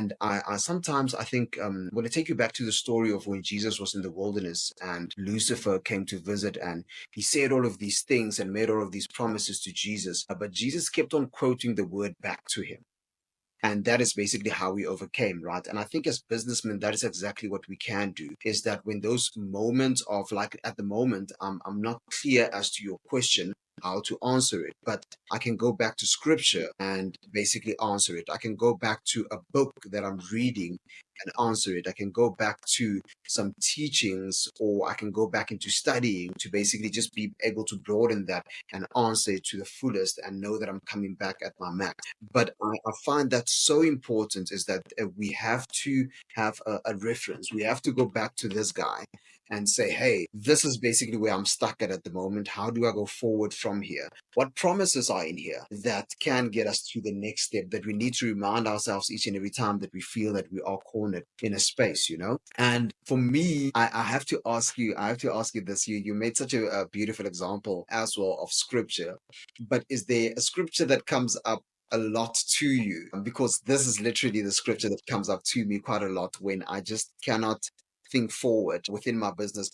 And I sometimes I think when I take you back to the story of when Jesus was in the wilderness and Lucifer came to visit, and he said all of these things and made all of these promises to Jesus, but Jesus kept on quoting the word back to him. And that is basically how we overcame, right? And I think as businessmen, that is exactly what we can do, is that when those moments of, like, at the moment, I'm not clear as to your question, how to answer it, but I can go back to scripture and basically answer it. I can go back to a book that I'm reading and answer it. I can go back to some teachings, or I can go back into studying to basically just be able to broaden that and answer it to the fullest and know that I'm coming back at my max. But I find that so important, is that we have to have a reference. We have to go back to this guy and say, hey, this is basically where I'm stuck at the moment. How do I go forward from here? What promises are in here that can get us to the next step, that we need to remind ourselves each and every time that we feel that we are cornered in a space, you know? And for me, I have to ask you, this. You made such a beautiful example as well of scripture. But is there a scripture that comes up a lot to you? Because this is literally the scripture that comes up to me quite a lot when I just cannot think forward within my business.